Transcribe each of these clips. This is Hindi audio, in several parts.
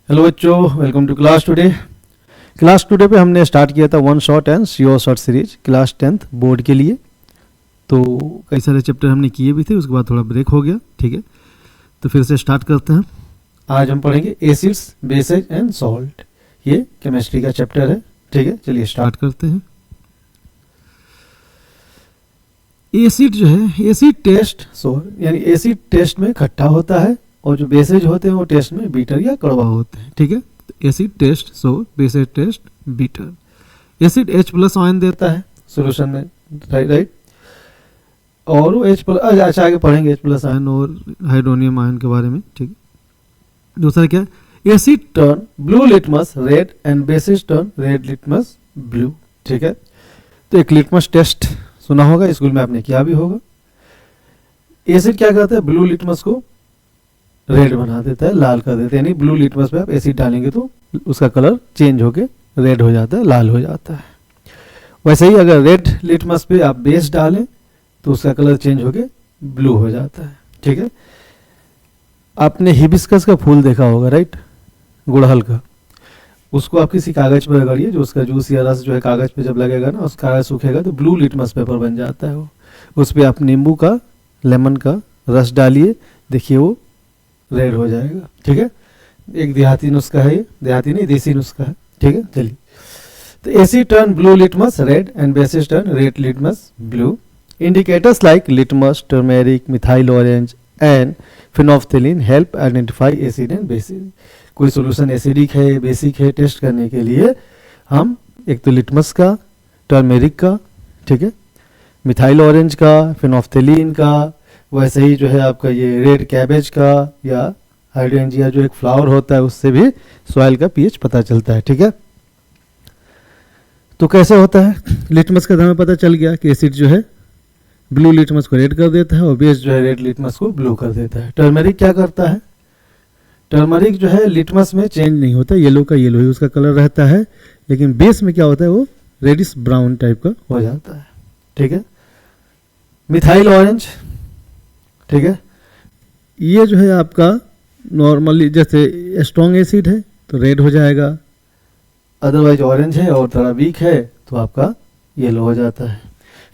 हेलो बच्चों, वेलकम टू क्लास टुडे पे हमने स्टार्ट किया था one shot and sure shot series class 10th board के लिए। तो कई सारे चैप्टर हमने किए भी थे, उसके बाद थोड़ा ब्रेक हो गया। ठीक है, तो फिर से स्टार्ट करते हैं। आज हम पढ़ेंगे एसिड्स, बेसेज एंड सॉल्ट। ये केमिस्ट्री का चैप्टर है। ठीक है, चलिए स्टार्ट करते हैं। एसिड जो है, एसिड टेस्ट यानी एसिड टेस्ट में खट्टा होता है और जो बेसेज होते हैं वो टेस्ट में बीटर या कड़वा होते हैं। ठीक है, acid taste sour, bases taste bitter. Acid H+ ion देता है सॉल्यूशन में, राइट। और वो H+, अच्छा आगे पढ़ेंगे H+ आयन और हाइड्रोनियम आयन के बारे में। ठीक है, दूसरा क्या, acid turn blue litmus red and bases turn red litmus blue. ठीक है, तो एक लिटमस टेस्ट सुना होगा, स्कूल में आपने किया भी होगा। एसिड क्या करता है, ब्लू लिटमस को रेड बना देता है, लाल कर देता है। यानी ब्लू लिटमस पे आप एसिड डालेंगे तो उसका कलर चेंज होके रेड हो जाता है, लाल हो जाता है। वैसे ही अगर रेड लिटमस पे आप बेस डालें तो उसका कलर चेंज होके ब्लू हो जाता है। ठीक है, आपने हिबिस्कस का फूल देखा होगा, राइट, गुड़हल का। उसको आप किसी कागज पर रगड़िए, जो उसका जूस या रस जो है कागज पे जब लगेगा ना, उस कागज सूखेगा तो ब्लू लिटमस पेपर बन जाता है वो। उस पर आप नींबू का, लेमन का रस डालिए, देखिए वो रेड हो जाएगा। ठीक है, एक देहाती नुस्खा है ये, देहाती नहीं देसी नुस्खा है। ठीक है, चलिए। तो acid turn blue litmus red and bases turn red litmus blue. Indicators like litmus, turmeric, methyl orange and phenolphthalein help identify acid and bases. कोई सॉल्यूशन एसिडिक है, बेसिक है, टेस्ट करने के लिए हम एक तो लिटमस का, टर्मेरिक का, ठीक है, मिथाइल ऑरेंज का, फिनोल्फ्थेलिन का, वैसे ही जो है आपका ये रेड कैबेज का या हाइड्रेंजिया जो एक फ्लावर होता है, उससे भी सॉइल का पीएच पता चलता है। ठीक है, तो कैसे होता है, लिटमस का हमें पता चल गया कि एसिड जो है ब्लू लिटमस को रेड कर देता है और बेस जो है रेड लिटमस को ब्लू कर देता है। टर्मरिक क्या करता है, टर्मरिक जो है लिटमस में चेंज नहीं होता, येलो का येलो ही उसका कलर रहता है, लेकिन बेस में क्या होता है, वो रेडिश ब्राउन टाइप का हो जाता है। ठीक है, मिथाइल ऑरेंज, ठीक है, ये जो है आपका नॉर्मली जैसे स्ट्रॉन्ग एसिड है तो रेड हो जाएगा, अदरवाइज ऑरेंज है और थोड़ा वीक है तो आपका येलो हो जाता है।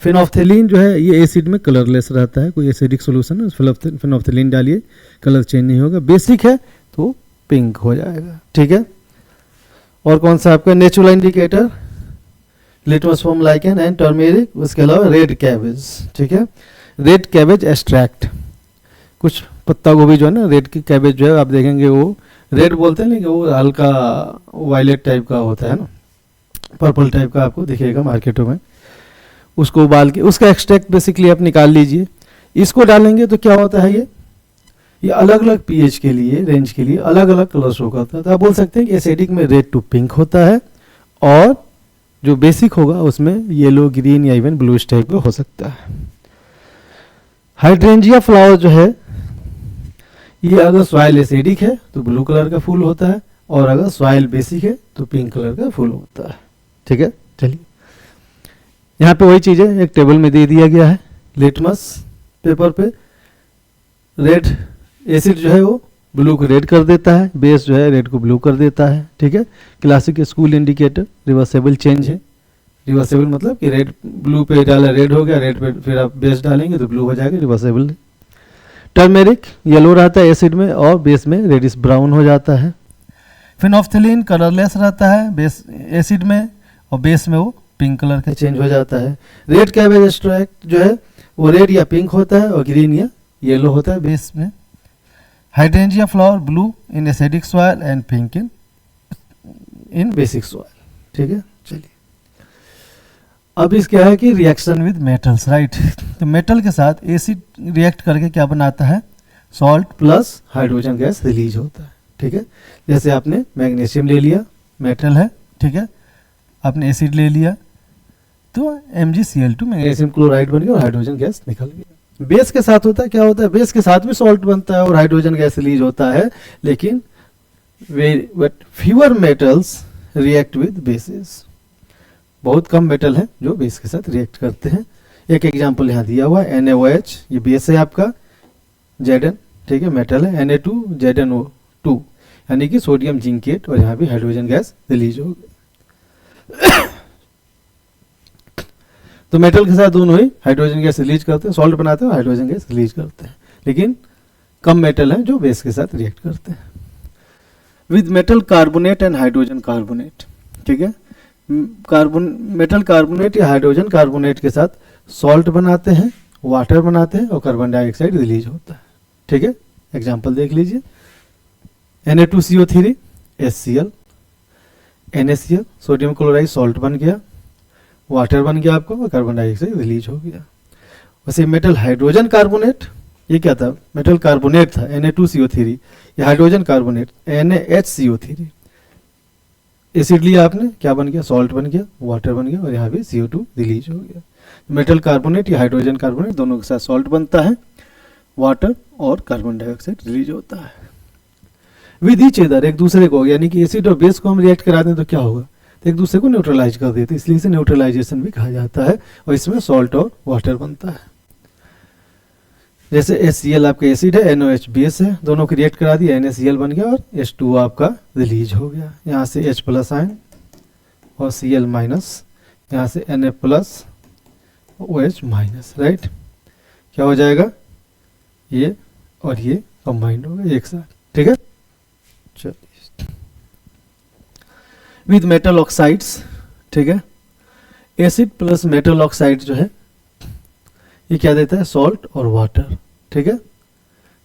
फिनोल्फ्थेलिन जो है ये एसिड में कलरलेस रहता है, कोई एसिडिक सॉल्यूशन है, फिनोल्फ्थेलिन डालिए, कलर चेंज नहीं होगा। बेसिक है तो पिंक हो जाएगा। ठीक है, और कौन सा आपका natural indicator, litmus form lichen and turmeric, उसके अलावा रेड कैबेज। ठीक है, रेड कैबेज एक्सट्रैक्ट, कुछ पत्ता गोभी जो है ना, रेड की कैबेज जो है आप देखेंगे वो रेड बोलते हैं, लेकिन वो हल्का वायलेट टाइप का होता है ना, पर्पल टाइप का आपको दिखेगा मार्केटों में। उसको उबाल के उसका एक्सट्रैक्ट बेसिकली आप निकाल लीजिए। इसको डालेंगे तो क्या होता है, ये अलग अलग पीएच के लिए, रेंज के लिए अलग अलग कलर शो करता है। तो आप बोल सकते हैं कि एसिडिक में रेड टू पिंक होता है और जो बेसिक होगा उसमें येलो, ग्रीन या इवन ब्लू टाइप का हो सकता है। हाइड्रेंजिया फ्लावर जो है ये अगर सॉइल एसिडिक है तो ब्लू कलर का फूल होता है और अगर सॉइल बेसिक है तो पिंक कलर का फूल होता है। ठीक है, चलिए यहाँ पे वही चीज़ है, एक टेबल में दे दिया गया है। लिटमस पेपर पे रेड एसिड जो है वो ब्लू को रेड कर देता है, बेस जो है रेड को ब्लू कर देता है। ठीक है, classic school indicator reversible change है। रिवर्सेबल मतलब कि रेड ब्लू पे डाला रेड हो गया, रेड पे फिर आप बेस डालेंगे तो ब्लू हो जाएगा, रिवर्सेबल। टर्मेरिक येलो रहता है एसिड में और बेस में रेडिश ब्राउन हो जाता है। फिनोल्फ्थेलिन कलरलेस रहता है बेस एसिड में और बेस में वो पिंक कलर का चेंज हो जाता है। रेड कैबेज एक्सट्रैक्ट जो है वो रेड या पिंक होता है और ग्रीन या येलो होता है बेस में। Hydrangea flower blue in acidic soil and pink in basic soil. ठीक है, चलिए अब इस क्या है कि रिएक्शन विद मेटल्स, राइट। तो मेटल के साथ एसिड रिएक्ट करके क्या बनाता है, salt plus hydrogen gas release होता है। ठीक है, जैसे आपने मैग्नीशियम ले लिया, मेटल है, ठीक है, आपने एसिड ले लिया तो MgCl2 मैग्नीशियम क्लोराइड बन गया और हाइड्रोजन गैस निकल गया। बेस के साथ होता है, क्या होता है, बेस के साथ भी सॉल्ट बनता है और हाइड्रोजन गैस रिलीज होता है, लेकिन but fewer metals react with basis. बहुत कम मेटल है जो बेस के साथ रिएक्ट करते हैं। एक एग्जांपल यहाँ दिया हुआ है, NaOH, ये बेस है आपका, Zn, ठीक है, मेटल है, Na2 ZnO2, यानी कि सोडियम जिंकेट, और यहाँ भी हाइड्रोजन गैस रिलीज होगी। तो मेटल के साथ दोनों ही हाइड्रोजन गैस रिलीज करते हैं, सॉल्ट बनाते हैं, हाइड्रोजन गैस रिलीज करते हैं, लेकिन कम मेटल हैं जो बेस के साथ रिएक्ट करते हैं। With metal carbonate and hydrogen carbonate, ठीक है, मेटल कार्बोनेट या हाइड्रोजन कार्बोनेट के साथ सॉल्ट बनाते हैं, वाटर बनाते हैं और कार्बन डाइऑक्साइड रिलीज होता है, ठीक है। एग्जांपल देख लीजिए, Na2CO3 HCl, NaCl sodium chloride salt बन गया, वाटर बन गया आपको और कार्बन डाइऑक्साइड रिलीज हो गया। वैसे मेटल हाइड्रोजन कार्बोनेट, ये क्या था, मेटल कार्बोनेट था Na2CO3, ये हाइड्रोजन कार्बोनेट NaHCO3, एसिड लिया आपने, क्या बन गया, सॉल्ट बन गया, वाटर बन गया और यहाँ भी CO2 रिलीज हो गया। मेटल कार्बोनेट या हाइड्रोजन कार्बोनेट दोनों के साथ सॉल्ट बनता है, वाटर और कार्बन डाइऑक्साइड रिलीज होता है। विद ईच अदर, एक दूसरे को, यानी कि एसिड और बेस को हम रिएक्ट करा दें तो क्या होगा, तो एक दूसरे को न्यूट्रलाइज कर देते, इसलिए इसे न्यूट्रलाइजेशन भी कहा जाता है और इसमें सॉल्ट और वाटर बनता है। जैसे HCl आपका एसिड है, NOH बेस है, दोनों को रिएक्ट करा दिया, NaCl बन गया और H2O आपका रिलीज हो गया। यहाँ से H प्लस आयन और Cl माइनस, यहाँ से Na plus OH minus, right. क्या हो जाएगा, ये और ये कंबाइंड हो गया एक साथ, ठीक है। चलिए, विद मेटल ऑक्साइड्स, ठीक है, एसिड प्लस मेटल ऑक्साइड जो है ये क्या देता है, सॉल्ट और वाटर, ठीक है।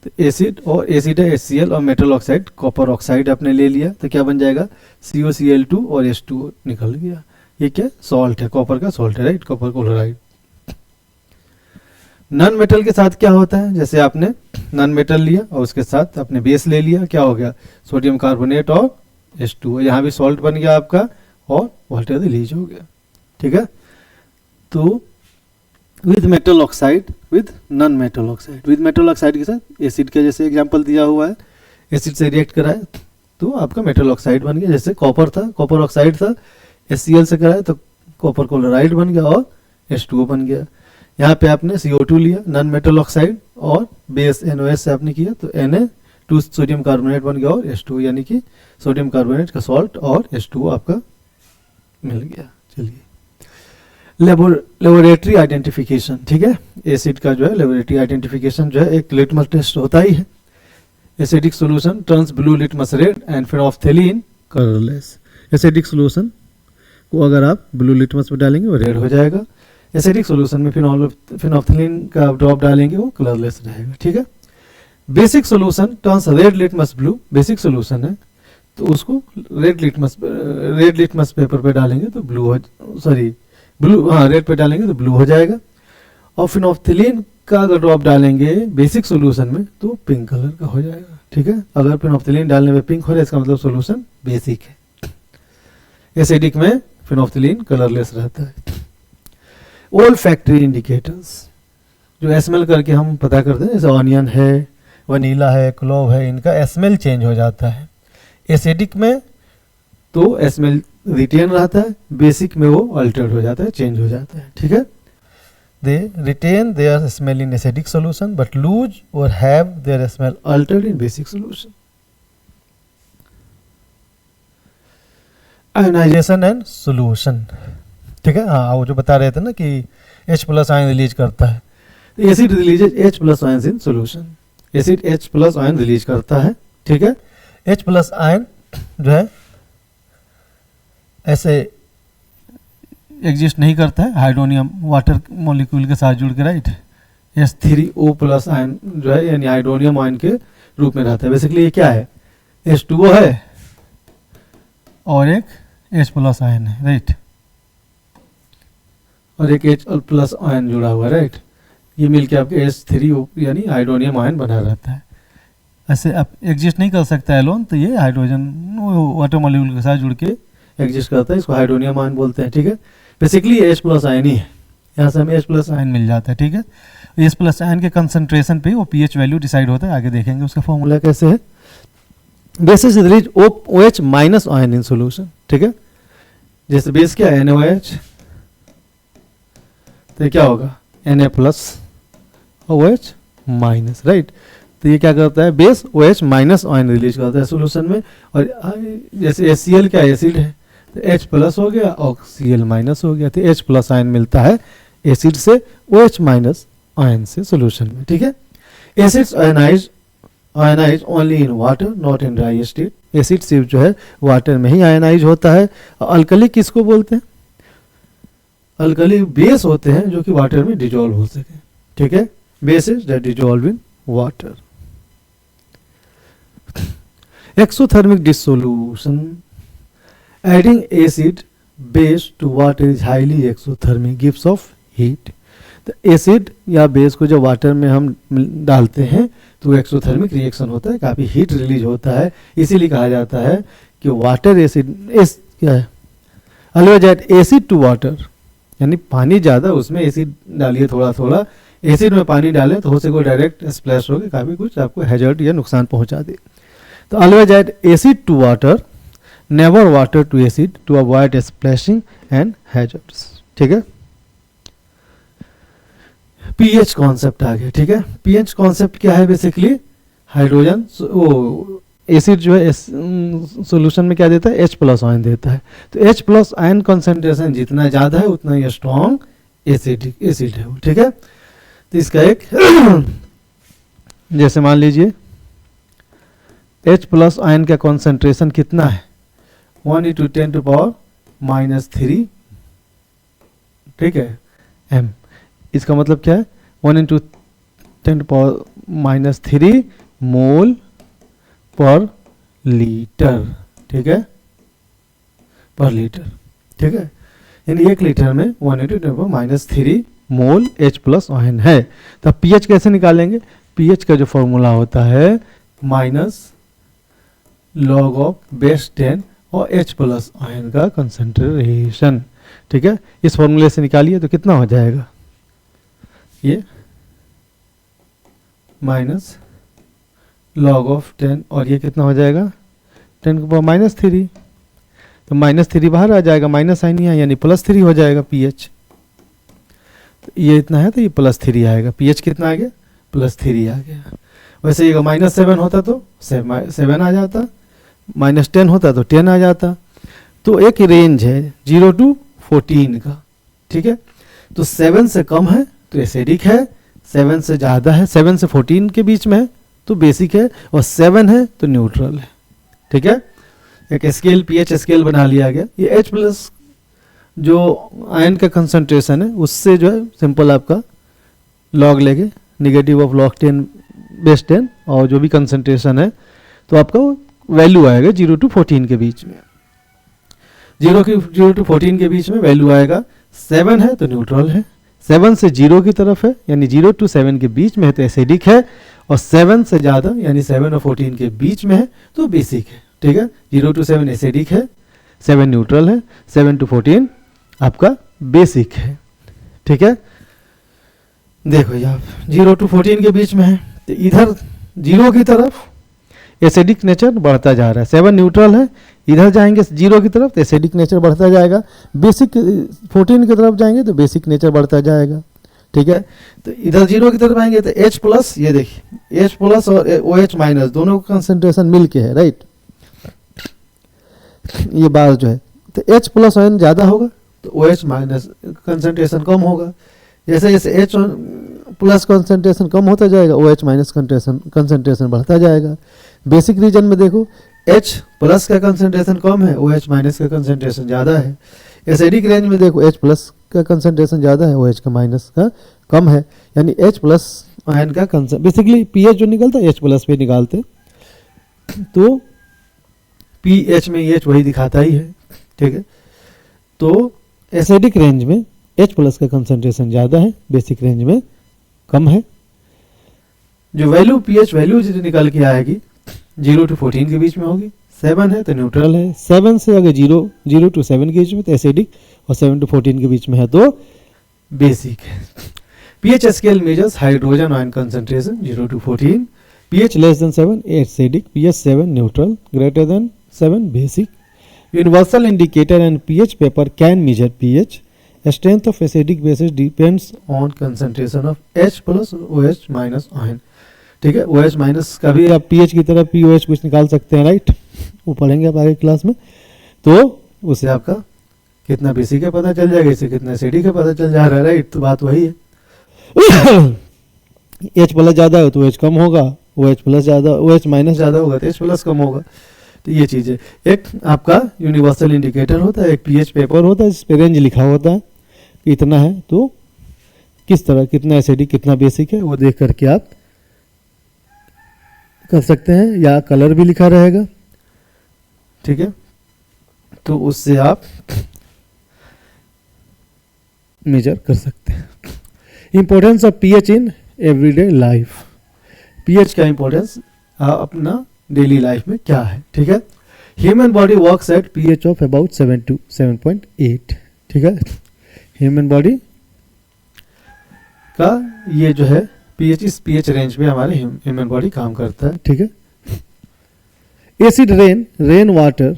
तो एसिड है HCl और मेटल ऑक्साइड कॉपर ऑक्साइड आपने ले लिया, तो क्या बन जाएगा, COCl2 और H2O निकल गया। ये क्या, सॉल्ट है, कॉपर का सॉल्ट है, right, copper chloride. Non metal के साथ क्या होता है, जैसे आपने नॉन मेटल लिया और उसके साथ आपने बेस ले लिया, क्या हो गया, सोडियम कार्बोनेट और H2O, यहाँ भी सॉल्ट बन गया आपका और वाटर रिलीज हो गया, ठीक है। तो with metal oxide, with non metal oxide, with metal oxide के साथ एसिड का जैसे एग्जांपल दिया हुआ है, एसिड से रिएक्ट कराए तो आपका मेटल ऑक्साइड बन गया। जैसे कॉपर था, कॉपर ऑक्साइड था, HCl से कराए तो कॉपर क्लोराइड बन गया और H2O बन गया। यहाँ पे आपने CO2 लिया, नॉन मेटल ऑक्साइड, और बेस NOH से आपने किया तो Na2 सोडियम कार्बोनेट बन गया और H2O, यानी कि सोडियम कार्बोनेट का सॉल्ट और H2O आपका मिल गया। चलिए, लेबोरेटरी आइडेंटिफिकेशन, ठीक है, एसिड का जो है लेबोरेटरी आइडेंटिफिकेशन जो है एक लिटमस टेस्ट होता ही है। Acidic solution turns blue litmus red and phenolphthalein colourless. Acidic solution को अगर आप ब्लू लिटमस में डालेंगे वो रेड हो जाएगा, एसिडिक सॉल्यूशन में फेनोल्फथलीन का ड्रॉप डालेंगे वो कलरलेस रहेगा, ठीक है। Basic solution turns red litmus blue, basic solution है तो उसको रेड लिटमस पेपर पे डालेंगे तो रेड पे डालेंगे तो ब्लू हो जाएगा। और फिनोल्फथलीन का अगर ड्रॉप डालेंगे बेसिक सॉल्यूशन में तो पिंक कलर का हो जाएगा, ठीक है। अगर फिनोल्फथलीन डालने में पिंक हो रहा है इसका मतलब सॉल्यूशन बेसिक है। एसिडिक में फिनोल्फथलीन कलरलेस रहता है। ऑल फैक्ट्री इंडिकेटर्स जो स्मेल करके हम पता करते हैं, जैसे ऑनियन है, वनीला है, क्लोव है, इनका स्मेल चेंज हो जाता है। एसिडिक में तो स्मेल रिटेन रहता है, बेसिक में वो अल्टर्ड हो जाता है, चेंज हो जाता है, ठीक है। They retain their smell in acidic solution but lose और have their smell altered in basic solution. Ionisation and solution, ठीक है। हाँ, वो जो बता रहे थे ना कि H प्लस आयन रिलीज करता है, तो acid releases H plus ion in solution. Acid H plus ion release करता है, ठीक है। H प्लस आयन जो है ऐसे एग्जिस्ट नहीं करता है, हाइड्रोनियम वाटर मॉलिक्यूल के साथ जुड़ के, राइट। H3O प्लस आयन जो है यानी हाइड्रोनियम आयन के रूप में रहता है। बेसिकली ये क्या है, H2O है और एक H प्लस आयन है, राइट, और एक H प्लस आयन जुड़ा हुआ है, राइट। ये मिलके आपके H3O यानी हाइड्रोनियम आयन बना रहता है। ऐसे आप एग्जिस्ट नहीं कर सकता है एलोन, तो ये हाइड्रोजन वाटर मॉलिक्यूल के साथ जुड़ के एग्जिस्ट करता है, इसको हाइड्रोनियम आयन बोलते हैं, ठीक है। बेसिकली ये H प्लस आयन ही है, यहाँ से हमें H प्लस आयन मिल जाता है, ठीक है। H प्लस आयन के कंसंट्रेशन पे वो pH वैल्यू डिसाइड होता है, आगे देखेंगे उसका फॉर्मूला कैसे है। Basis release OH minus ion in solution, ठीक है। जैसे बेस क्या है NaOH, तो क्या होगा Na plus OH minus, right. तो ये क्या करता है, base OH minus ion release करता है सोल्यूशन में। और जैसे HCl क्या एसिड है, तो H प्लस हो गया और Cl माइनस हो गया, तो H प्लस आयन मिलता है एसिड से OH माइनस आयन से सोल्यूशन में, ठीक है। Acids ionise only in water not in dry state. Acid सिर्फ जो है वाटर में ही आयनाइज होता है। और अल्कली किसको बोलते हैं, अल्कली बेस होते हैं जो कि वाटर में डिजोल्व हो सके, ठीक है, bases that dissolve in water. Exothermic dissolution, adding acid base to water is highly exothermic, gives off heat. तो एसिड या बेस को जब वाटर में हम डालते हैं तो एक्सोथर्मिक रिएक्शन होता है, काफ़ी हीट रिलीज होता है। इसीलिए कहा जाता है कि वाटर एसिड क्या है, always add acid to water, यानी पानी ज़्यादा उसमें एसिड डालिए थोड़ा थोड़ा, एसिड में पानी डालें तो हो सके डायरेक्ट स्प्लैश होकर काफ़ी कुछ आपको हैजर्ड या नुकसान पहुंचा दे। तो always add acid to water, never water to acid to avoid splashing and hazards, ठीक है। पीएच कॉन्सेप्ट आ गया, ठीक है। पीएच कॉन्सेप्ट क्या है, बेसिकली हाइड्रोजन वो एसिड जो है सॉल्यूशन में क्या देता है, H प्लस आयन देता है। तो H प्लस आयन कॉन्सेंट्रेशन जितना ज़्यादा है उतना ही स्ट्रॉन्ग एसिड है वो, ठीक है। तो इसका एक जैसे मान लीजिए H प्लस आयन का कॉन्सेंट्रेशन कितना है, 1×10⁻³ ठीक है m। इसका मतलब क्या है, 1×10⁻³ मोल पर लीटर, ठीक है, पर लीटर, ठीक है। यानी 1 लीटर में 1×10⁻³ मोल H प्लस आयन है। तो पीएच कैसे निकालेंगे, पीएच का जो फॉर्मूला होता है -log ऑफ बेस 10 और H प्लस आयन का कंसंट्रेशन, ठीक है। इस फॉर्मूले से निकालिए तो कितना हो जाएगा, ये -log ऑफ 10 और ये कितना हो जाएगा 10⁻³ तो -3 बाहर आ जाएगा, माइनस साइन ही है यानी +3 हो जाएगा पीएच। तो ये इतना है तो ये +3 आएगा, पीएच कितना आ गया +3 आ गया। वैसे ये -7 होता तो 7 आ जाता, -10 होता तो 10 आ जाता। तो एक रेंज है 0 to 14 का, ठीक है। तो 7 से कम है तो एसिडिक है, 7 से ज़्यादा है, 7 से 14 के बीच में है तो बेसिक है, और 7 है तो न्यूट्रल है, ठीक है। एक स्केल पीएच स्केल बना लिया गया। ये H प्लस जो आयन का कंसंट्रेशन है उससे जो है सिंपल आपका लॉग लेके नेगेटिव ऑफ log 10 बेस 10 और जो भी कंसंट्रेशन है तो आपका वैल्यू आएगा 0 to 14 के बीच में। 0 to 14 के बीच में वैल्यू आएगा, 7 है तो न्यूट्रल है, 7 से 0 की तरफ है यानी 0 to 7 के बीच में है तो एसिडिक है, और 7 से ज़्यादा यानी 7 और 14 के बीच में है तो बेसिक है, ठीक है। 0 to 7 एसिडिक है, 7 न्यूट्रल है, 7 to 14 आपका बेसिक है, ठीक है। देखो ये आप 0 to 14 के बीच में है तो इधर 0 की तरफ एसिडिक नेचर बढ़ता जा रहा है, 7 न्यूट्रल है, इधर जाएंगे 0 की तरफ तो एसिडिक नेचर बढ़ता जाएगा, बेसिक 14 की तरफ जाएंगे तो बेसिक नेचर बढ़ता जाएगा, ठीक है। तो इधर 0 की तरफ आएंगे तो H प्लस, ये देखिए H प्लस और OH माइनस दोनों का कंसंट्रेशन मिल के है, राइट। ये बात जो है तो H प्लस आयन ज़्यादा होगा तो OH माइनस कंसंट्रेशन कम होगा। जैसे जैसे H प्लस कंसंट्रेशन कम होता जाएगा OH माइनस कंसंट्रेशन बढ़ता जाएगा। बेसिक रीजन में देखो H प्लस का कंसंट्रेशन कम है, OH माइनस का कंसंट्रेशन ज़्यादा है। एसिडिक रेंज में देखो H प्लस का कंसंट्रेशन ज़्यादा है, OH का माइनस का कम है, यानी H प्लस आयन का बेसिकली पीएच जो निकलता है H प्लस पे निकालते तो पीएच में H वही दिखाता ही है, ठीक है। तो एसिडिक रेंज में H प्लस का कंसंट्रेशन ज़्यादा है, बेसिक रेंज में कम है। जो वैल्यू पीएच वैल्यू जो निकल के आएगी 0 to 14 के बीच में होगी, 7 है तो न्यूट्रल है, 7 से अगर 0 to 7 के बीच में तो एसिडिक, और 7 to 14 के बीच में है तो बेसिक है। PH scale measures hydrogen ion concentration 0 to 14, pH less than 7 acidic, pH 7 neutral, greater than 7 basic. Universal indicator and pH paper can measure pH. Strength of acidic bases depends on concentration of H plus OH minus ion. ठीक है। OH माइनस का भी आप pH की तरह POH कुछ निकाल सकते हैं, राइट, वो पढ़ेंगे आप आगे क्लास में। तो उससे आपका कितना बेसिक का पता चल जाएगा, इससे कितना एसिडिक का पता चल जा रहा है, राइट। तो बात वही है। H प्लस ज़्यादा है तो OH कम होगा, OH प्लस ज़्यादा, OH माइनस ज़्यादा होगा तो H प्लस कम होगा। तो ये चीज़ है। एक आपका यूनिवर्सल इंडिकेटर होता है, एक pH पेपर होता है जिस पे रेंज लिखा होता है कि इतना है, तो किस तरह कितना एसिडिक कितना बेसिक है वो देख करके आप कर सकते हैं, या कलर भी लिखा रहेगा, ठीक है। तो उससे आप मेजर कर सकते हैं। Importance of pH in everyday life, pH का इंपॉर्टेंस अपना डेली लाइफ में क्या है, ठीक है। Human body works at pH of about 7 to 7.8, ठीक है। ह्यूमन बॉडी का ये जो है pH, इस pH रेंज में हमारे ह्यूमन बॉडी काम करता है, ठीक है। Acid rain water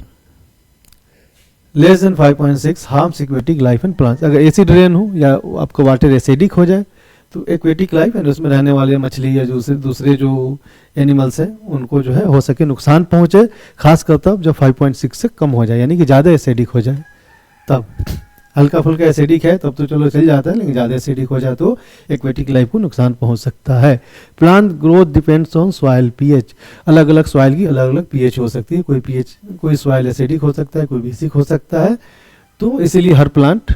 less than 5.6 harms aquatic life and plants. अगर एसिड रेन हो या आपको वाटर एसिडिक हो जाए तो एक्वेटिक लाइफ एंड उसमें रहने वाले मछली या दूसरे जो एनिमल्स हैं उनको जो है हो सके नुकसान पहुंचे, खासकर तब जब 5.6 से कम हो जाए, यानी कि ज़्यादा एसिडिक हो जाए। तब हल्का फुल्का एसिडिक है तब तो चलो चल जाता है, लेकिन ज़्यादा एसिडिक हो जाए तो एक्वेटिक लाइफ को नुकसान पहुंच सकता है। Plant growth depends on soil pH, अलग अलग सॉइल की अलग अलग pH हो सकती है, कोई सॉइल एसिडिक हो सकता है, कोई बेसिक हो सकता है। तो इसीलिए हर प्लांट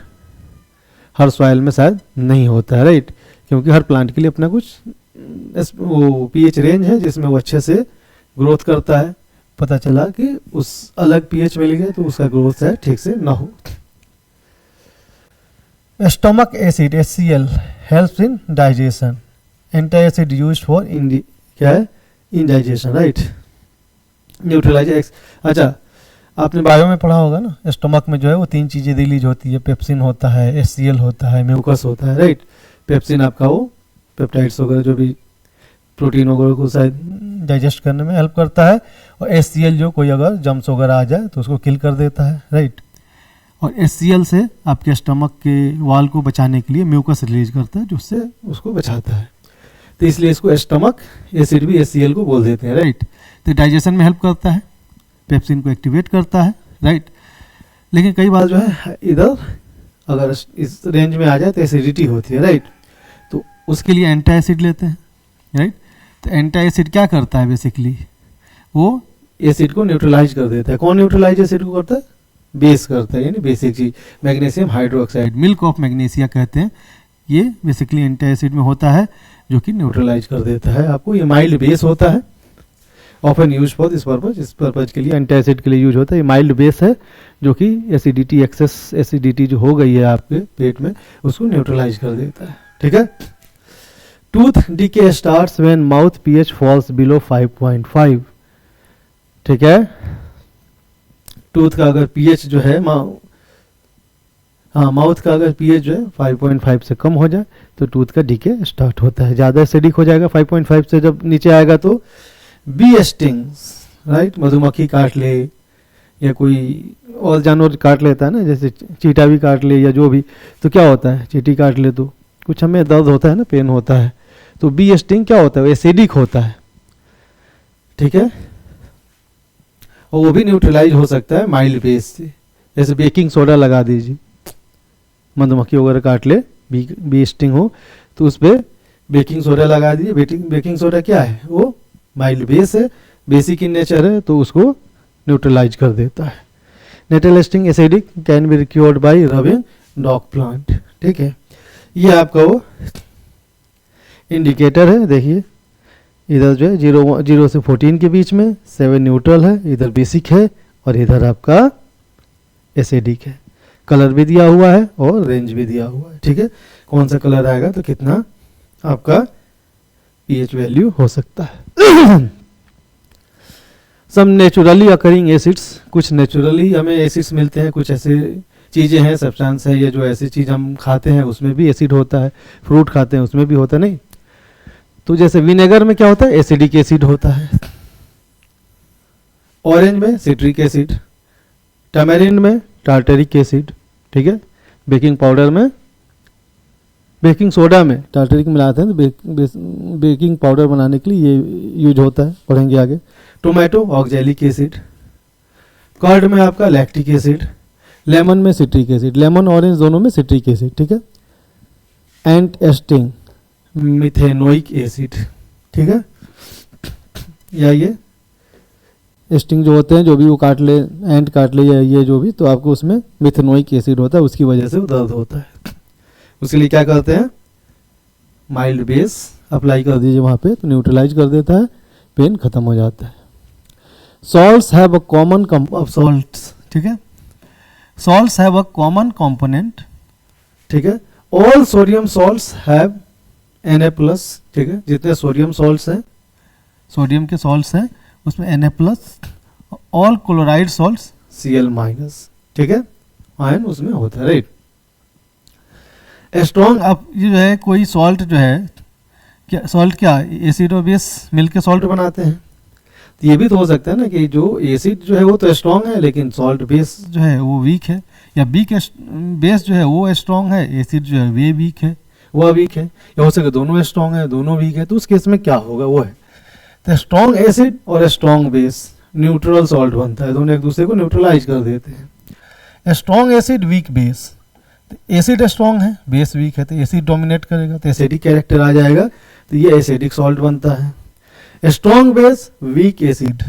हर सॉइल में शायद नहीं होता है, राइट, क्योंकि हर प्लांट के लिए अपना कुछ वो pH रेंज है जिसमें वो अच्छे से ग्रोथ करता है। पता चला कि उस अलग pH मिल गया तो उसका ग्रोथ है ठीक से ना हो। Stomach acid HCl helps in digestion, anti acid used for क्या है इंडाइजेशन, राइट, न्यूट्रलाइज एक्स। अच्छा, आपने बायो में पढ़ा होगा ना, स्टमक में जो है वो 3 चीज़ें रिलीज होती है, पेप्सिन होता है, HCl होता है, म्यूकस होता है, राइट। पेप्सिन आपका वो पेप्टाइड्स वगैरह जो भी प्रोटीन वगैरह को शायद डाइजेस्ट करने में हेल्प करता है, और HCl जो कोई अगर जम्स वगैरह आ जाए तो उसको किल कर देता है, राइट। और HCl से आपके स्टमक के वाल को बचाने के लिए म्यूकस रिलीज करता है जो उससे उसको बचाता है। तो इसलिए इसको स्टमक एसिड भी HCl को बोल देते हैं, राइट। तो डाइजेशन में हेल्प करता है, पेप्सिन को एक्टिवेट करता है, राइट। लेकिन कई बार जो है इधर अगर इस रेंज में आ जाए तो एसिडिटी होती है, राइट। तो उसके लिए एंटी एसिड लेते हैं, राइट। तो एंटी एसिड क्या करता है बेसिकली, वो एसिड को न्यूट्रलाइज कर देता है। कौन न्यूट्रलाइज एसिड को करता है? बेस करता है, यानी बेसिक चीज magnesium hydroxide, milk of magnesia कहते हैं। ये बेसिकली एंटी एसिड में होता है जो कि न्यूट्रलाइज कर देता है आपको। ये माइल्ड बेस होता है, often use for this purpose, इस पर्पज के लिए एंटी एसिड के लिए यूज होता है। ये माइल्ड बेस है जो कि एसिडिटी, एक्सेस एसिडिटी जो हो गई है आपके पेट में उसको न्यूट्रलाइज कर देता है, ठीक है। Tooth decay starts when mouth pH falls below 5.5, ठीक है। टूथ का अगर pH जो है माउथ का अगर pH जो है 5.5 से कम हो जाए तो टूथ का डीके स्टार्ट होता है। ज़्यादा एसिडिक हो जाएगा 5.5 से जब नीचे आएगा तो बी स्टिंग्स, राइट, मधुमक्खी काट ले या कोई और जानवर काट लेता है ना, जैसे चींटा भी काट ले या जो भी, तो क्या होता है, चींटी काट ले तो कुछ हमें दर्द होता है ना, पेन होता है। तो बी स्टिंग क्या होता है, एसिडिक होता है, ठीक है। और वो भी न्यूट्रलाइज हो सकता है माइल्ड बेस से, जैसे बेकिंग सोडा लगा दीजिए, मधुमक्खी वगैरह काट ले, बी स्टिंग हो तो उस पर बेकिंग सोडा लगा दीजिए। बेकिंग सोडा क्या है, वो माइल्ड बेस है, बेसिक इन नेचर है, तो उसको न्यूट्रलाइज कर देता है। Nettle sting acidic can be cured by rubbing dock plant, ठीक है। ये आपका वो इंडिकेटर है, देखिए इधर जो है 0 से 14 के बीच में 7 न्यूट्रल है, इधर बेसिक है और इधर आपका एसिडिक है। कलर भी दिया हुआ है और रेंज भी दिया हुआ है, ठीक है। कौन सा कलर आएगा तो कितना आपका pH वैल्यू हो सकता है। सम नेचुरली अकरिंग एसिड्स, कुछ नेचुरली हमें एसिड्स मिलते हैं, कुछ ऐसे चीज़ें हैं, सब्सटेंस है, ये जो ऐसी चीज़ हम खाते हैं उसमें भी एसिड होता है, फ्रूट खाते हैं उसमें भी होता है, नहीं। तो जैसे विनेगर में क्या होता है, एसिडिक एसिड होता है। ऑरेंज में सिट्रिक एसिड, टैमरिंड में टार्टरिक एसिड, ठीक है। बेकिंग पाउडर में बेकिंग सोडा में टार्टरिक मिलाते हैं तो बेकिंग पाउडर बनाने के लिए ये यूज होता है, पढ़ेंगे आगे। टोमेटो ऑक्जेलिक एसिड, कर्ड में आपका लैक्टिक एसिड, लेमन में सिट्रिक एसिड, लेमन ऑरेंज दोनों में सिट्रिक एसिड, ठीक है। एंट एस्टिंग मिथेनोइक एसिड, ठीक है। या ये एस्टिंग जो होते हैं, जो भी वो काट ले, एंट काट ले या ये जो भी, तो आपको उसमें मिथेनोइक एसिड होता है, उसकी वजह से दर्द होता है। उसके लिए क्या करते हैं, माइल्ड बेस अप्लाई कर दीजिए वहाँ पे, तो न्यूट्रलाइज कर देता है, पेन खत्म हो जाता है। Salts have a common salts, ठीक है, salts have a common component, ठीक है। All sodium salts have Na+, ठीक है। जितने सोडियम सॉल्ट्स हैं, सोडियम के सॉल्ट्स हैं, उसमें Na+, all chloride salts Cl-, ठीक है, आयन उसमें होता है, राइट। स्ट्रॉन्ग, अब ये जो है कोई सॉल्ट जो है, क्या सॉल्ट, क्या एसिड और बेस मिलकर सॉल्ट बनाते हैं, तो ये भी तो हो सकता है ना कि जो एसिड जो है वो तो स्ट्रॉन्ग है, लेकिन सॉल्ट बेस जो है वो वीक है, या बेस जो है वो स्ट्रॉन्ग है, एसिड जो है वे वीक है, वह वीक है, या हो सके दोनों स्ट्रॉन्ग है दोनों वीक है, तो उस केस में क्या होगा वो है, तो स्ट्रॉन्ग एसिड और स्ट्रॉन्ग बेस न्यूट्रल सॉल्ट बनता है, दोनों एक दूसरे को न्यूट्रलाइज कर देते हैं। Strong acid weak base, acid strong है बेस वीक है, तो एसिड डोमिनेट करेगा, तो एसिडिक कैरेक्टर आ जाएगा, तो ये एसिडिक सॉल्ट बनता है। Strong base weak acid,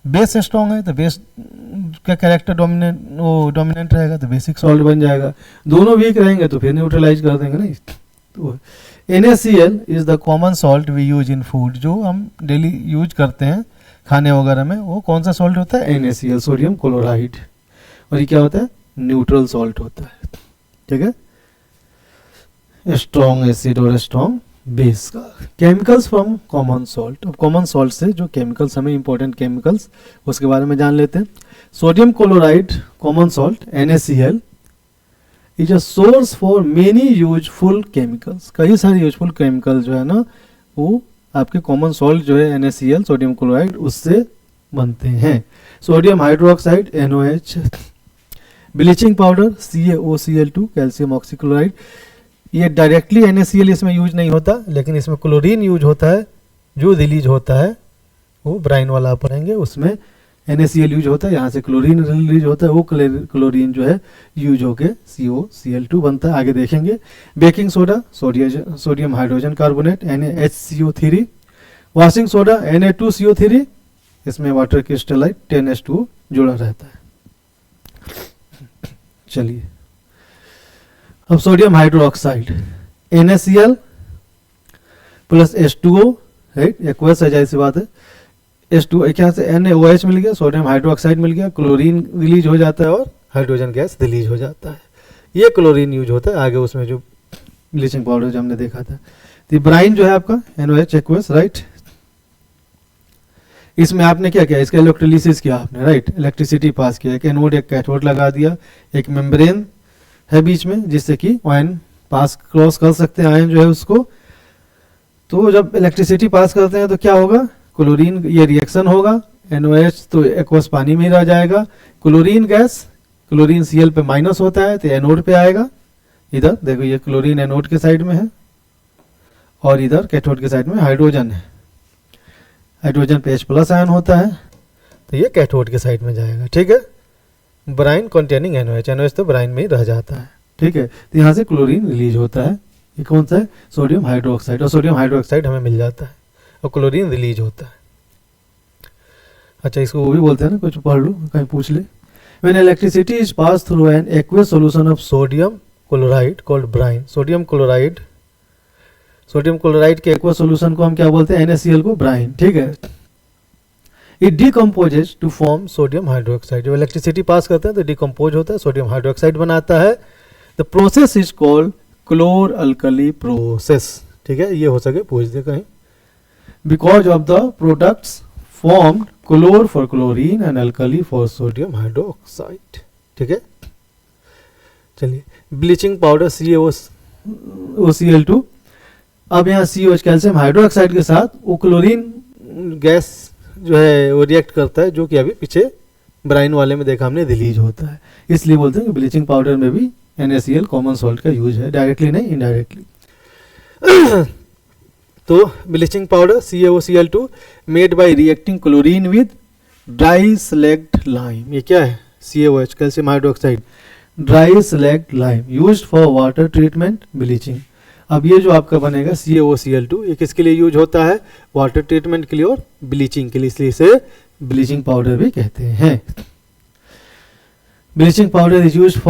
base strong है तो बेस का कैरेक्टर डोमिनेंट रहेगा, तो बेसिक सॉल्ट बन जाएगा। दोनों वीक रहेंगे तो फिर न्यूट्रलाइज कर देंगे ना। तो NaCl is the common salt we use in food, जो हम डेली यूज करते हैं खाने वगैरह में, वो कौन सा सॉल्ट होता है, NaCl, सोडियम क्लोराइड, और ये क्या होता है, न्यूट्रल सॉल्ट होता है, ठीक है। स्ट्रॉन्ग एसिड और स्ट्रॉन्ग बेस का। केमिकल्स फ्रॉम कॉमन सॉल्ट, अब कॉमन सॉल्ट से जो केमिकल्स हमें इंपॉर्टेंट केमिकल्स उसके बारे में जान लेते हैं। Sodium chloride common salt NaCl is a source for many useful chemicals, कई सारे यूजफुल केमिकल जो है ना वो आपके कॉमन सॉल्ट जो है NaCl सोडियम क्लोराइड उससे बनते हैं। Sodium hydroxide NOH, bleaching powder CaOCl2 calcium oxychloride, ये डायरेक्टली NaCl इसमें यूज नहीं होता, लेकिन इसमें क्लोरीन यूज होता है, जो रिलीज होता है वो ब्राइन वाला पढ़ेंगे, उसमें NaCl यूज होता है, यहाँ से क्लोरीन रिलीज होता है, वो क्लोरीन जो है यूज होके COCl2 बनता है, आगे देखेंगे। Baking soda sodium hydrogen carbonate NaHCO3, washing soda Na2CO3, इसमें वाटर क्रिस्टलाइट 10H2O जुड़ा रहता है। चलिए अब sodium hydroxide NaCl plus H2O, right, aqueous है, जाहिर सी बात है। H2O क्या से NaOH मिल गया, सोडियम हाइड्रोक्साइड मिल गया, क्लोरीन रिलीज हो जाता है और हाइड्रोजन गैस रिलीज हो जाता है, ये क्लोरीन यूज होता है। आगे उसमें जो ब्लीचिंग पाउडर जो हमने देखा था, तो ब्राइन जो है आपका NaOH एक्वस, राइट, इसमें आपने क्या किया, इसका इलेक्ट्रोलिसिस किया आपने, राइट, इलेक्ट्रिसिटी पास किया, एक एनोड एक कैथोड लगा दिया, एक मेम्ब्रेन है बीच में जिससे कि आयन पास क्रॉस कर सकते हैं आयन जो है उसको। तो जब इलेक्ट्रिसिटी पास करते हैं तो क्या होगा, क्लोरीन, ये रिएक्शन होगा, NOH तो एक्वस पानी में ही रह जाएगा, क्लोरीन गैस, क्लोरीन Cl पे माइनस होता है तो एनोड पे आएगा, इधर देखो ये क्लोरीन एनोड के साइड में है और इधर कैथोड के साइड में हाइड्रोजन है, हाइड्रोजन पे H+ आयन होता है तो ये कैथोड के साइड में जाएगा, ठीक है। ब्राइन कंटेनिंग NOH तो ब्राइन में ही रह जाता है, ठीक है। तो यहाँ से क्लोरीन रिलीज होता है, ये कौन सा है, सोडियम हाइड्रोक्साइड, और सोडियम हाइड्रोक्साइड हमें मिल जाता है और क्लोरीन रिलीज होता है। अच्छा, इसको वो भी बोलते हैं ना, कुछ पढ़ लो कहीं पूछ ले। When electricity is pass through an aqueous solution of sodium chloride called brine, sodium chloride के एक्वस सॉल्यूशन को हम क्या बोलते हैं, NaCl को ब्राइन, ठीक है। It decomposes to form sodium hydroxide, जब इलेक्ट्रिसिटी पास करते हैं तो डिकम्पोज होता है, सोडियम हाइड्रोक्साइड बनाता है। The process is called chlor alkali process, ठीक है, ये हो सके पूछ दे कहीं। Because of the products formed chlor for chlorine and alkali for sodium hydroxide, ठीक है। चलिए, ब्लीचिंग पाउडर CaOCl2, अब यहाँ COH कैल्शियम हाइड्रोक्साइड के साथ वो क्लोरीन गैस जो है वो रिएक्ट करता है, जो कि अभी पीछे ब्राइन वाले में देखा हमने रिलीज होता है, इसलिए बोलते हैं कि ब्लीचिंग पाउडर में भी NaCl कॉमन सॉल्ट का यूज है, डायरेक्टली नहीं इनडायरेक्टली। तो bleaching powder CaOCl2 made by reacting chlorine with dry slagged lime, ये क्या है CaOH calcium hydroxide, dry slagged lime used for water treatment bleaching. अब ये जो आपका बनेगा CaOCl2 ये किसके लिए यूज होता है, वाटर ट्रीटमेंट के लिए और ब्लीचिंग के लिए, इसलिए इसे ब्लीचिंग पाउडर भी कहते हैं। Bleaching powder is used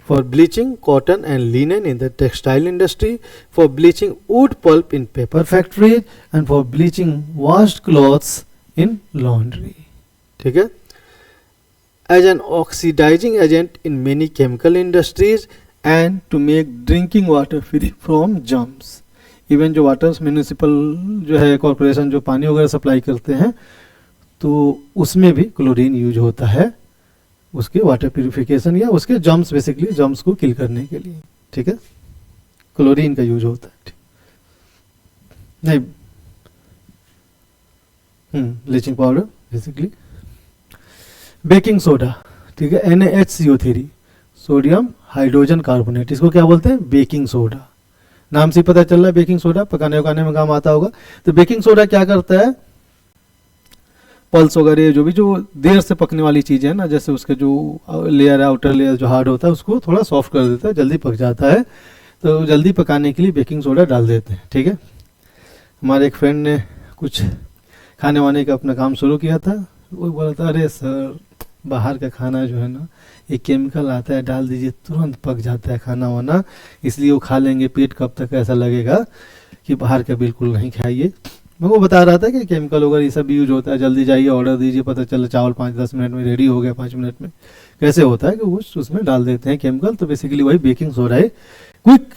for bleaching cotton and linen in the textile industry, for bleaching wood pulp in paper factories and for bleaching washed clothes in laundry, ठीक है। As an oxidizing agent in many chemical industries and to make drinking water free from germs, even जो वाटर्स म्यूनिसिपल जो है कॉरपोरेशन जो पानी वगैरह सप्लाई करते हैं तो उसमें भी क्लोरीन यूज होता है उसके वाटर प्यूरिफिकेशन या उसके जर्म्स, बेसिकली जर्म्स को किल करने के लिए, ठीक है, क्लोरीन का यूज होता है। नहीं bleaching powder basically. Baking soda, ठीक है, NaHCO3 सोडियम हाइड्रोजन कार्बोनेट, इसको क्या बोलते हैं, बेकिंग सोडा। नाम से पता चल रहा है बेकिंग सोडा पकाने वकाने में काम आता होगा। तो बेकिंग सोडा क्या करता है, पल्स वगैरह जो भी जो देर से पकने वाली चीज़ है ना, जैसे उसके जो लेयर है आउटर लेयर जो हार्ड होता है उसको थोड़ा सॉफ्ट कर देता है, जल्दी पक जाता है। तो जल्दी पकाने के लिए बेकिंग सोडा डाल देते हैं, ठीक है। हमारे एक फ्रेंड ने कुछ खाने वाने का अपना काम शुरू किया था, वो बोला था अरे सर बाहर का खाना जो है ना एक केमिकल आता है डाल दीजिए तुरंत पक जाता है खाना वाना, इसलिए वो खा लेंगे, पेट कब तक ऐसा लगेगा कि बाहर का बिल्कुल नहीं खाइए। मैं वो बता रहा था कि केमिकल वगैरह ये सब यूज होता है, जल्दी जाइए ऑर्डर दीजिए, पता चला चावल 5-10 मिनट में रेडी हो गया, 5 मिनट में कैसे होता है कि वो उसमें डाल देते हैं केमिकल। तो बेसिकली वही बेकिंग सोडा है, क्विक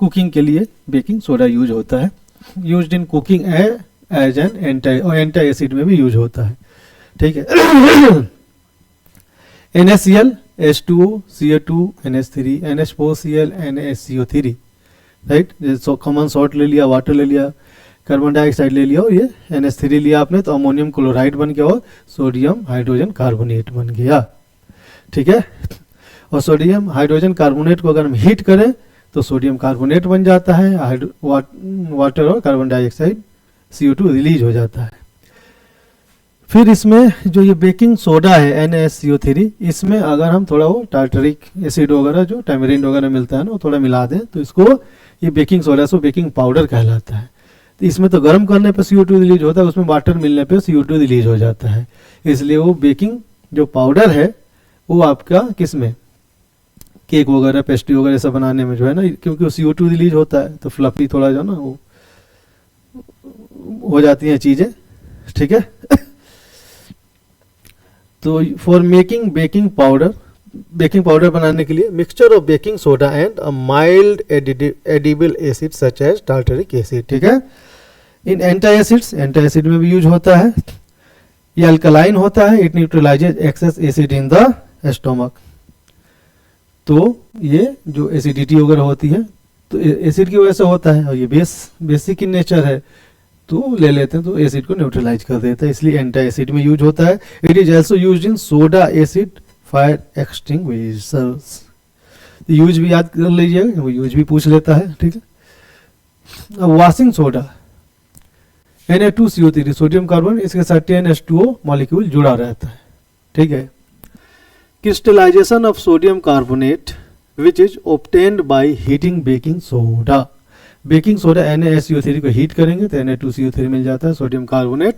कुकिंग के लिए बेकिंग सोडा यूज होता है, used in cooking as an anti acid में भी यूज होता है, ठीक है। NaCl H2O CO2 NH3 NH4Cl NaCO3, right, जैसे कॉमन सॉल्ट ले लिया, वाटर ले लिया, कार्बन डाइऑक्साइड ले लिया और ये NH3 लिया आपने तो अमोनियम क्लोराइड बन गया और सोडियम हाइड्रोजन कार्बोनेट बन गया, ठीक है। और सोडियम हाइड्रोजन कार्बोनेट को अगर हम हीट करें तो सोडियम कार्बोनेट बन जाता है, वाटर और कार्बन डाइऑक्साइड CO2 रिलीज हो जाता है। फिर इसमें जो ये बेकिंग सोडा है NaCO3, इसमें अगर हम थोड़ा वो टार्टरिक एसिड वगैरह जो टैमरिंड वगैरह मिलता है ना वो थोड़ा मिला दें तो इसको ये बेकिंग सोडा से बेकिंग पाउडर कहलाता है। तो इसमें तो गर्म करने पर CO2 रिलीज होता है, उसमें वाटर मिलने पर CO2 रिलीज हो जाता है, इसलिए वो बेकिंग जो पाउडर है वो आपका किस में, केक वगैरह पेस्ट्री वगैरह सब बनाने में जो है ना, क्योंकि वो CO2 रिलीज होता है तो फ्लफी थोड़ा जो ना वो हो जाती हैं चीज़ें, ठीक है। तो फॉर मेकिंग बेकिंग पाउडर बनाने के लिए mixture of baking soda and a mild edible acid such as tartaric acid, ठीक है। इन एंटी-एसिड में भी यूज होता है। ये अल्कलाइन होता है, it न्यूट्रलाइजेज excess acid in the stomach. तो ये जो एसिडिटी वगैरह होती है तो एसिड की वजह से होता है और ये बेसिक इन नेचर है तो ले लेते हैं तो एसिड को न्यूट्रलाइज कर देता है, इसलिए एंटी एसिड में यूज होता है। It is also used in soda acid fire extinguishers. Use भी याद कर लीजिएगा, वो यूज भी पूछ लेता है, ठीक है। अब washing soda Na2CO3 sodium carbon, इसके साथ TnH2O मॉलिक्यूल जुड़ा रहता है, ठीक है। Crystallisation of sodium carbonate which is obtained by heating baking soda. Baking soda NaSCO3 को हीट करेंगे तो Na2CO3 मिल जाता है, सोडियम कार्बोनेट।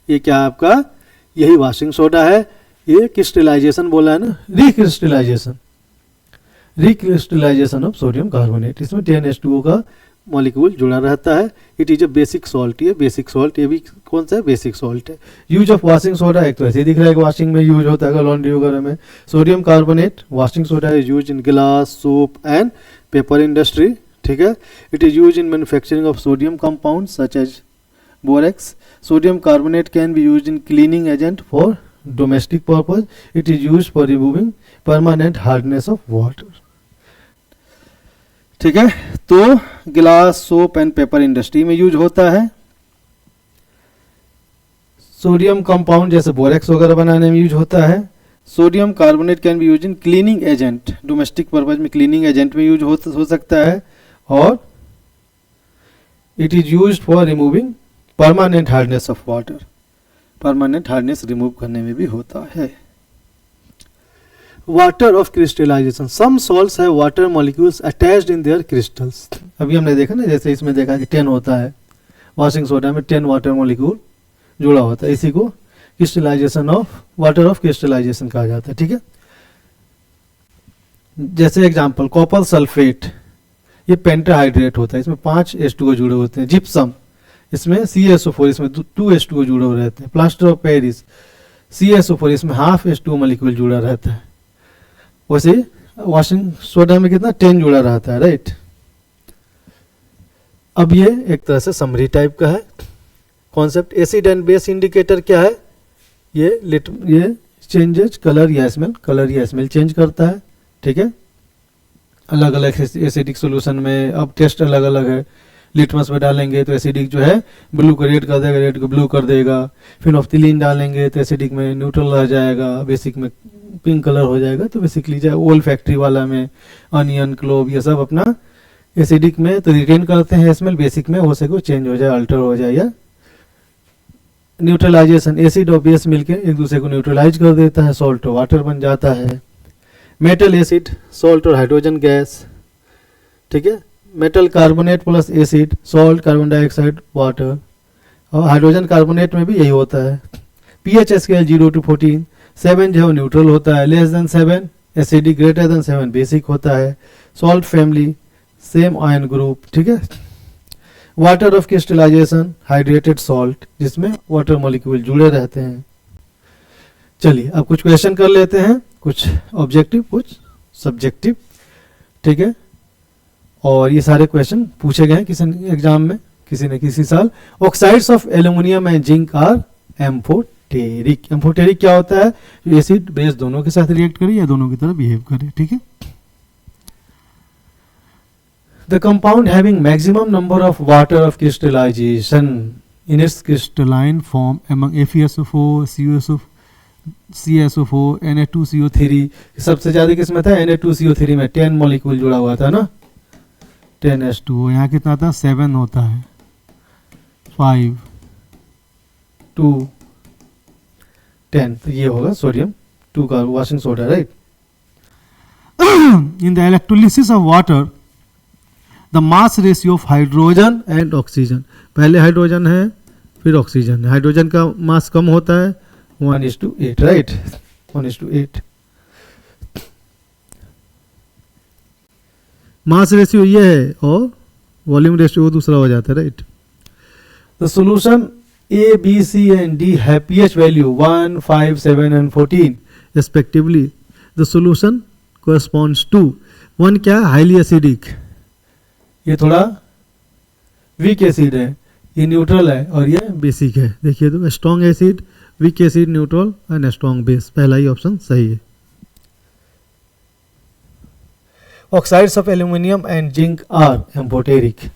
ये क्या आपका यही वॉशिंग सोडा है। ये क्रिस्टलाइजेशन बोला है ना, रिक्रिस्टलाइजेशन ऑफ सोडियम कार्बोनेट, इसमें TnH2O का मॉलिक्यूल जुड़ा रहता है। It is a basic salt, ये बेसिक सॉल्ट, ये भी कौन सा है, बेसिक सॉल्ट है। यूज ऑफ वॉशिंग सोडा, एक तो ऐसे दिख रहा है कि वॉशिंग में यूज होता है लॉन्ड्री वगैरह में। Sodium carbonate washing soda is use in glass, soap and paper industry, ठीक है। It is use in manufacturing of sodium compound such as borax. Sodium carbonate can be use in cleaning agent for domestic purpose. It is use for removing permanent hardness of water, ठीक है। तो glass, soap and paper industry में यूज होता है। सोडियम कंपाउंड जैसे बोरेक्स वगैरह बनाने में यूज होता है। Sodium carbonate can be use in cleaning agent, domestic purpose में क्लीनिंग एजेंट में यूज हो सकता है, और it is use for removing permanent hardness of water, permanent hardness remove करने में भी होता है। Water of crystallisation, some salts have water molecules attached in their crystals. अभी हमने देखा ना, जैसे इसमें देखा कि 10 होता है, वॉशिंग सोडा में 10 वाटर मॉलिक्यूल जुड़ा होता है, इसी को crystallisation of water of crystallisation कहा जाता है। ठीक है, जैसे एग्जांपल कॉपर सल्फेट, ये पेंटाहाइड्रेट होता है, इसमें 5 H2O जुड़े होते हैं। जिप्सम, इसमें CaSO4, इसमें 2 H2O जुड़े रहते हैं। प्लास्टर ऑफ पेरिस, CaSO4, इसमें हाफ H2O मॉलिक्यूल जुड़ा रहता है। वैसे वॉशिंग सोडा में कितना 10 जुड़ा रहता है, राइट। अब ये एक तरह से समरी टाइप का है concept. Acid and base indicator क्या है, ये चेंजेज कलर या स्मेल चेंज करता है। ठीक है, अलग अलग एसिडिक सॉल्यूशन में अब टेस्ट अलग अलग है। लिटमस में डालेंगे तो एसिडिक जो है ब्लू को रेड कर देगा, रेड को ब्लू कर देगा। फिनोफ्थिलीन डालेंगे तो एसिडिक में न्यूट्रल रह जाएगा, बेसिक में पिंक कलर हो जाएगा। तो बेसिकली जो ओल फैक्ट्री वाला में अनियन, क्लोव, ये सब अपना एसिडिक में तो रिटेन करते हैं स्मेल, बेसिक में हो सके चेंज हो जाए, अल्टर हो जाए। या न्यूट्रलाइजेशन, एसिड और बेस मिलकर एक दूसरे को न्यूट्रलाइज कर देता है, सॉल्ट और वाटर बन जाता है। मेटल एसिड, सॉल्ट और हाइड्रोजन गैस। ठीक है, metal carbonate plus acid, salt, carbon dioxide, water. और हाइड्रोजन कार्बोनेट में भी यही होता है। pH स्केल 0 to 14, 7 जो है न्यूट्रल होता है, less than 7 acidic, greater than 7 basic होता है। Salt family, same ion group. ठीक है, water of crystallisation, hydrated salt, जिसमें वाटर मॉलिक्यूल जुड़े रहते हैं। चलिए अब कुछ क्वेश्चन कर लेते हैं, कुछ ऑब्जेक्टिव, कुछ सब्जेक्टिव। ठीक है, और ये सारे क्वेश्चन पूछे गए हैं किसी एग्जाम में, किसी न किसी साल। Oxides of aluminium and zinc are amphoteric. Amphoteric क्या होता है, जो एसिड बेस दोनों के साथ रिएक्ट करे या दोनों की तरह बिहेव करे। ठीक है, the compound having maximum number of water of crystallisation in its crystalline form among FeSO4, CaSO4, Na2CO3। सबसे ज्यादा किसमें था, Na2CO3 में 10 मॉलिक्यूल जुड़ा हुआ था ना, 10 H2O। यहाँ कितना था, 7 होता है, 5, 2, 10। तो ये होगा सोडियम 2 का washing soda, right. In the electrolysis of water the mass ratio of hydrogen and oxygen, पहले हाइड्रोजन है फिर ऑक्सीजन है, हाइड्रोजन का मास कम होता है 1:8, राइट, 1:8। मास रेशियो ये है और वॉल्यूम रेशियो दूसरा हो जाता है, right. The solution A, B, C and D have pH value 1, 5, 7 and 14 respectively. The solution corresponds to 1 क्या, हाईली एसिडिक, ये थोड़ा वीक एसिड है, ये न्यूट्रल है, और ये बेसिक है। देखिए तो strong acid, weak acid, neutral and strong base, पहला ही ऑप्शन सही है। Oxides of aluminium and zinc are amphoteric.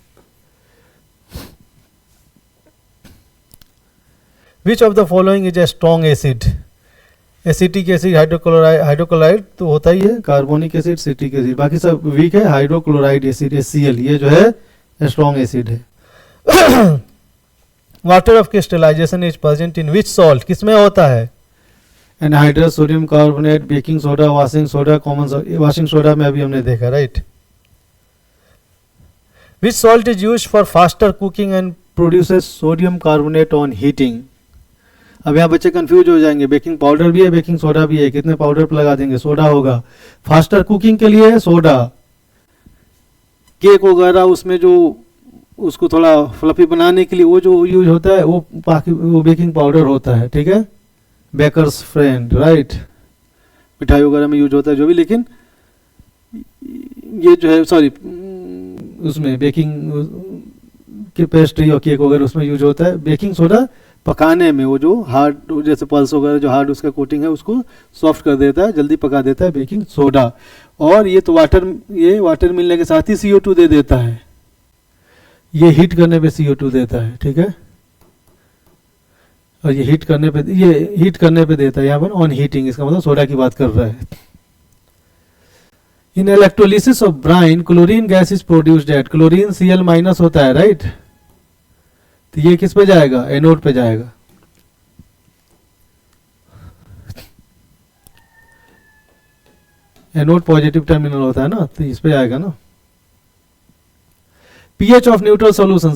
Which of the following is a strong acid? Acetic acid, hydrochloride तो होता ही है, कार्बोनिक एसिड, सिट्रिक एसिड, बाकी सब वीक है। हाइड्रोक्लोराइड एसिड HCl, ये जो है स्ट्रॉन्ग एसिड है। Water of crystallisation is present in which salt, किसमें होता है, anhydrous, sodium carbonate, baking soda, washing soda, common washing soda में अभी हमने देखा, right. Which salt is used for faster cooking and produces sodium carbonate on heating. अब यहाँ बच्चे कंफ्यूज हो जाएंगे, बेकिंग पाउडर भी है, बेकिंग सोडा भी है, कितने पाउडर पर लगा देंगे, सोडा होगा। फास्टर कुकिंग के लिए है सोडा, केक वगैरह उसमें जो उसको थोड़ा फ्लफी बनाने के लिए वो जो यूज होता है वो बेकिंग पाउडर होता है, ठीक है, बेकर्स फ्रेंड, राइट, मिठाई वगैरह में यूज होता है जो भी। लेकिन ये जो है सॉरी उसमें बेकिंग की पेस्ट्री और केक वगैरह उसमें यूज होता है। बेकिंग सोडा पकाने में वो जो हार्ड जैसे पल्स वगैरह जो हार्ड उसका कोटिंग है उसको सॉफ्ट कर देता है, जल्दी पका देता है, बेकिंग सोडा। और ये तो वाटर मिलने के साथ ही CO2 दे देता है, ये हीट करने पे CO2 देता है, ठीक है। और ये हीट करने पे देता है यहाँ पर ऑन हीटिंग, इसका मतलब सोडा की बात कर रहा है। In electrolysis of brine chlorine gas is produced at, chlorine Cl minus होता है राइट, तो ये किस पे जाएगा, एनोड पे जाएगा। एनोड पॉजिटिव टर्मिनल होता है ना, तो इस पे आएगा ना। पीएच ऑफ न्यूट्रल सॉल्यूशन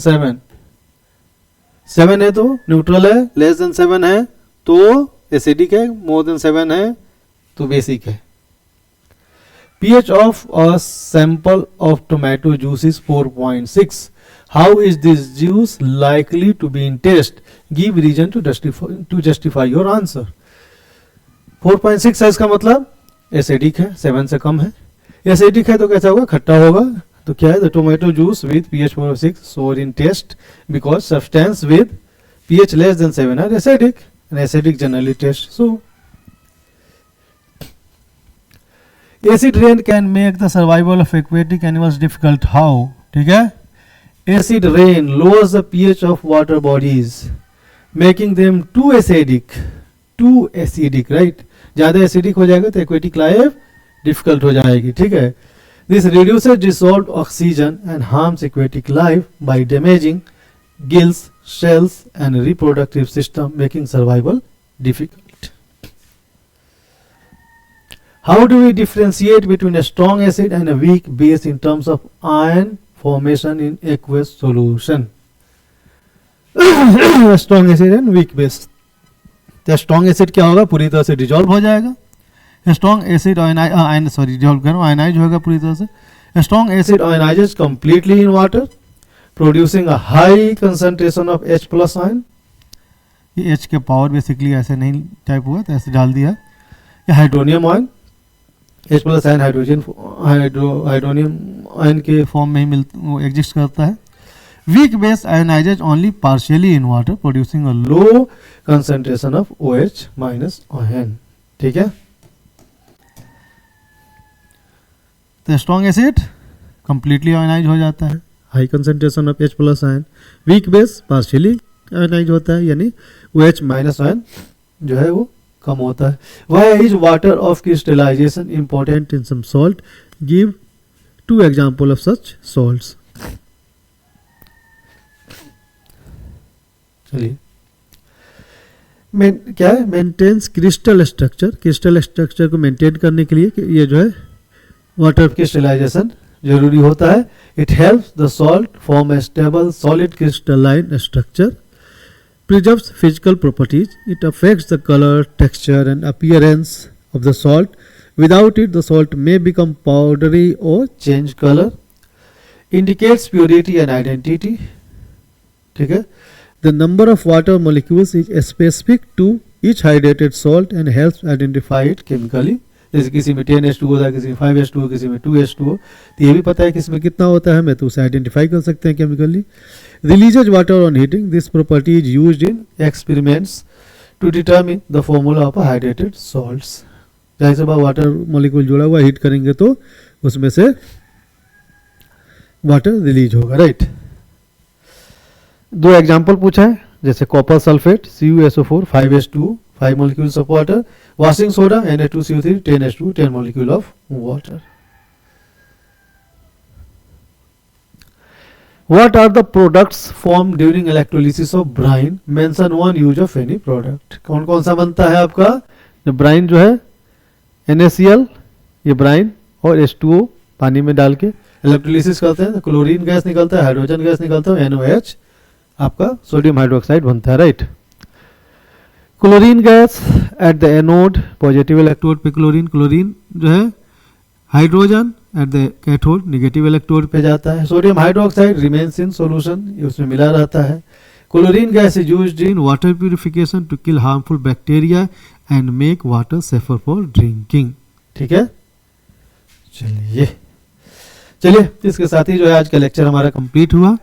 7 है तो न्यूट्रल है, लेस देन 7 है तो एसिडिक है, मोर देन 7 है तो बेसिक है। pH of a sample of tomato juice is 4.6. How is this juice likely to be in taste? Give reason to justify your answer. 4.6 है, इसका मतलब एसिडिक है, 7 से कम है। एसिडिक है तो कैसा होगा, खट्टा होगा। तो क्या है, the tomato juice with pH 4.6 sour in taste because substance with pH less than 7 are acidic and acidic generally taste so. Acid rain can make the survival of aquatic animals difficult. How? ठीक है, acid rain lowers the pH of water bodies, making them too acidic, right? ज्यादा acidic हो जाएगा तो aquatic life difficult हो जाएगी, ठीक है। This reduces dissolved oxygen and harms aquatic life by damaging gills, shells, and reproductive system, making survival difficult. How do we differentiate between a strong acid and a weak base in terms of ion formation in aqueous solution? Strong acid and weak base. तो strong acid क्या होगा, पूरी तरह से डिजॉल्व हो जाएगा। स्ट्रॉन्ग एसिड आयनाइज होगा पूरी तरह से। Strong acid ionises completely in water producing a high concentration of H plus ion. ये H के पावर बेसिकली ऐसे नहीं टाइप हुआ तो ऐसे डाल दिया। ये hydronium ion, H plus ion hydronium ion के फॉर्म में ही एग्जिस्ट करता है। Weak base ionises only partially in water producing a low concentration of OH minus ion, ठीक है। तो स्ट्रॉन्ग एसिड कंप्लीटली आयनाइज हो जाता है, high concentration of H plus ion. Weak base partially ionise होता है, यानी OH माइनस आयन जो है वो कम होता है। Why is water of crystallisation important in some salt? Give 2 example of such salts. चलिए, क्या है, maintains crystal structure. Crystal structure को मेंटेन करने के लिए ये जो है वाटर क्रिस्टलाइजेशन जरूरी होता है। It helps the salt form a stable solid crystalline structure, preserves physical properties, it affects the colour, texture and appearance of the salt. Without it the salt may become powdery और change colour. Indicates purity and identity, ठीक है। The number of water molecules is specific to each hydrated salt and helps identify it chemically. जैसे किसी में 10H2 होता है, किसी में 5H2, किसी में 2H2, तो ये भी पता है किसमें कितना होता है, मैं तो उसे आइडेंटिफाई कर सकते हैं chemically. Releases water on heating, this property is used in experiments to determine the formula of hydrated salts. जैसे से वाटर मॉलिक्यूल जुड़ा हुआ, हीट करेंगे तो उसमें से वाटर रिलीज होगा, राइट। 2 एग्जाम्पल पूछा है, जैसे copper sulphate CuSO4 5H2 5 molecules of water, washing soda Na2CO3 10H2 10 molecule of water. What are the products formed during electrolysis of brine? Mention one use of any product. कौन कौन सा बनता है आपका, जो ब्राइन जो है NaCl, ये ब्राइन और H2O पानी में डाल के इलेक्ट्रोलिसिस करते हैं, क्लोरीन गैस निकलता है, हाइड्रोजन गैस निकलता है, NOH आपका सोडियम हाइड्रोक्साइड बनता है, right. Chlorine gas at the anode, positive electrode पे क्लोरीन जो है, hydrogen at the cathode negative electrode पे जाता है। Sodium hydroxide remains in solution, ये उसमें मिला रहता है। Chlorine gas is used in water purification to kill harmful bacteria and make water safer for drinking, ठीक है। चलिए इसके साथ ही जो है आज का लेक्चर हमारा कंप्लीट हुआ,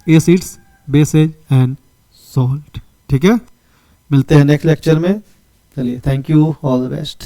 एसिड्स, बेसेज एंड सॉल्ट, ठीक है। मिलते हैं नेक्स्ट लेक्चर में। चलिए, thank you, all the best.